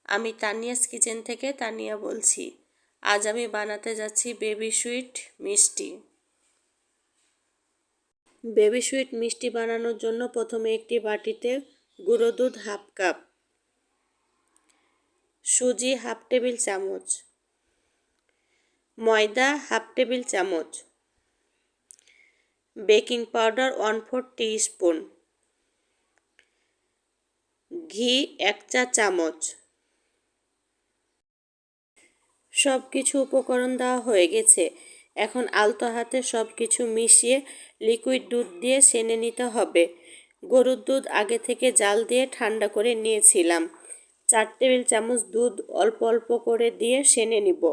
আমি তানিয়াস কিচেন থেকে তানিয়া বলছি। আজ আমি বানাতে যাচ্ছি বেবি সুইট মিষ্টি। বেবি সুইট মিষ্টি বানানোর জন্য প্রথমে একটি বাটিতে গুঁড়ো দুধ হাফ কাপ, সুজি হাফ টেবিল চামচ, ময়দা হাফ টেবিল চামচ, বেকিং পাউডার 1/4 টিস্পুন, ঘি 1 চা চামচ। সব কিছু উপকরণ দেওয়া হয়ে গেছে। এখন আলতো হাতে সব কিছু মিশিয়ে লিকুইড দুধ দিয়ে সেনে নিতে হবে। গরুর দুধ আগে থেকে জাল দিয়ে ঠান্ডা করে নিয়েছিলাম। 4 টেবিল চামচ দুধ অল্প অল্প করে দিয়ে সেনে নিব।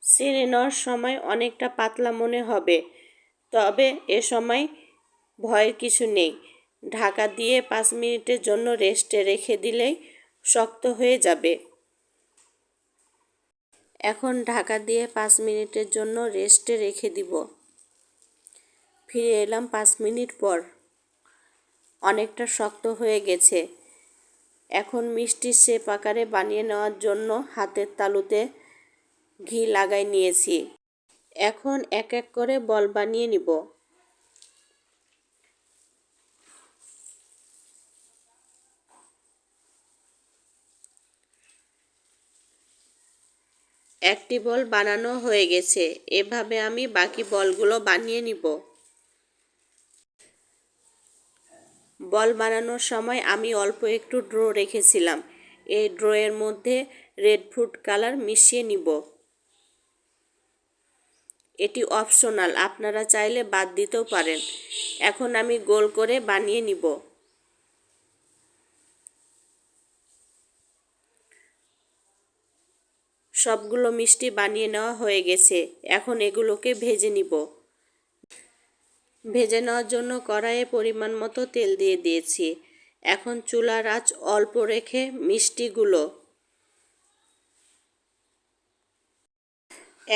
সেনে নেওয়ার সময় অনেকটা পাতলা মনে হবে, তবে এ সময় ভয়ের কিছু নেই। ঢাকা দিয়ে 5 মিনিটের জন্য রেস্টে রেখে দিলেই শক্ত হয়ে যাবে। এখন ঢাকা দিয়ে 5 মিনিটের জন্য রেস্টে রেখে দিব। ফিরে এলাম 5 মিনিট পর। অনেকটা শক্ত হয়ে গেছে। এখন মিষ্টির শেপ আকারে বানিয়ে নেওয়ার জন্য হাতের তালুতে ঘি লাগাই নিয়েছি। এখন এক এক করে বল বানিয়ে নিব। একটি বল বানানো হয়ে গেছে। এভাবে আমি বাকি বলগুলো বানিয়ে নিব। বল বানানোর সময় আমি অল্প একটু ড্রো রেখেছিলাম। এই ড্রোয়ের মধ্যে রেড ফুড কালার মিশিয়ে নিব। এটি অপশনাল, আপনারা চাইলে বাদ দিতেও পারেন। এখন আমি গোল করে বানিয়ে নিব। সবগুলো মিষ্টি বানিয়ে নেওয়া হয়ে গেছে। এখন এগুলোকে ভেজে নিব। ভেজে নেওয়ার জন্য কড়াইয়ে পরিমাণ মতো তেল দিয়ে দিয়েছি। এখন চুলার আঁচ অল্প রেখে মিষ্টিগুলো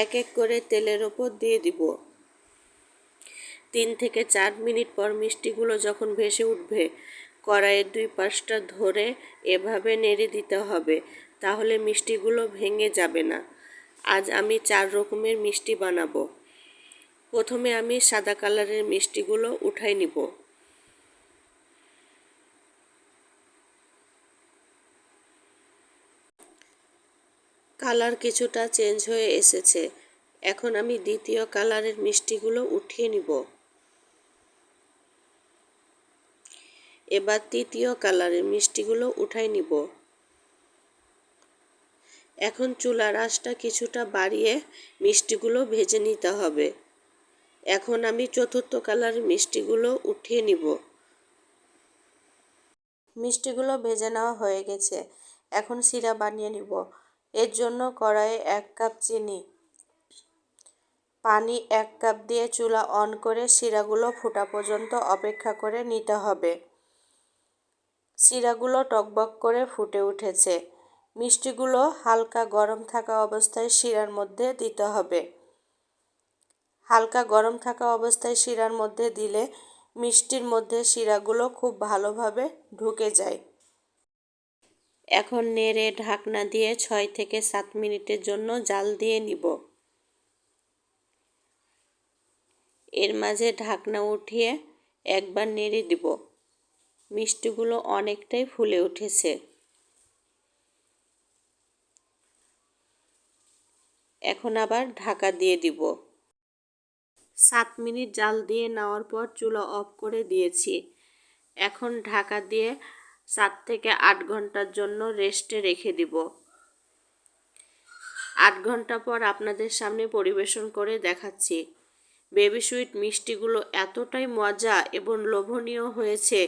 এক এক করে তেলের ওপর দিয়ে দিব। 3 থেকে 4 মিনিট পর মিষ্টিগুলো যখন ভেসে উঠবে, কড়াইয়ের 2 পাশটা ধরে এভাবে নেড়ে দিতে হবে, তাহলে মিষ্টিগুলো ভেঙে যাবে না। আজ আমি 4 রকমের মিষ্টি বানাবো। প্রথমে আমি সাদা কালারের মিষ্টিগুলো উঠাই নিব। কালার কিছুটা চেঞ্জ হয়ে এসেছে। এখন আমি দ্বিতীয় কালারের মিষ্টিগুলো উঠিয়ে নিব। এবার তৃতীয় কালারের মিষ্টিগুলো উঠাই নিব। এখন চুলার আঁচটা কিছুটা বাড়িয়ে মিষ্টিগুলো ভেজে নিতে হবে। এখন আমি চতুর্থ কালারের মিষ্টিগুলো উঠিয়ে নিব। মিষ্টিগুলো ভেজে নেওয়া হয়ে গেছে। এখন সিরা বানিয়ে নিব। এর জন্য কড়াইয়ে 1 কাপ চিনি, পানি 1 কাপ দিয়ে চুলা অন করে সিরাগুলো ফোটা পর্যন্ত অপেক্ষা করে নিতে হবে। সিরাগুলো টকবক করে ফুটে উঠেছে। মিষ্টিগুলো হালকা গরম থাকা অবস্থায় শিরার মধ্যে দিতে হবে। হালকা গরম থাকা অবস্থায় শিরার মধ্যে দিলে মিষ্টির মধ্যে শিরাগুলো খুব ভালোভাবে ঢুকে যায়। এখন নেড়ে ঢাকনা দিয়ে 6 থেকে 7 মিনিটের জন্য জাল দিয়ে নিব। এর মাঝে ঢাকনা উঠিয়ে একবার নেড়ে দিব। মিষ্টিগুলো অনেকটাই ফুলে উঠেছে। এখন আবার ঢাকা দিয়ে দিব। 7 মিনিট জাল দিয়ে নেওয়ার পর চুলা অফ করে দিয়েছি। এখন ঢাকা দিয়ে 7 থেকে 8 ঘন্টার জন্য রেস্টে রেখে দিব। 8 ঘন্টা পর আপনাদের সামনে পরিবেশন করে দেখাচ্ছি। বেবি সুইট মিষ্টিগুলো এতটাই মজা এবং লোভনীয় হয়েছে,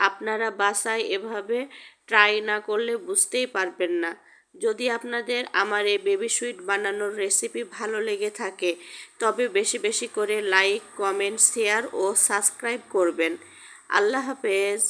আপনারা বাসায় এভাবে ট্রাই না করলে বুঝতেই পারবেন না। যদি আপনাদের আমার এই বেবি সুইট বানানোর রেসিপি ভালো লেগে থাকে, তবে বেশি বেশি করে লাইক, কমেন্ট, শেয়ার ও সাবস্ক্রাইব করবেন। আল্লাহ হাফেজ।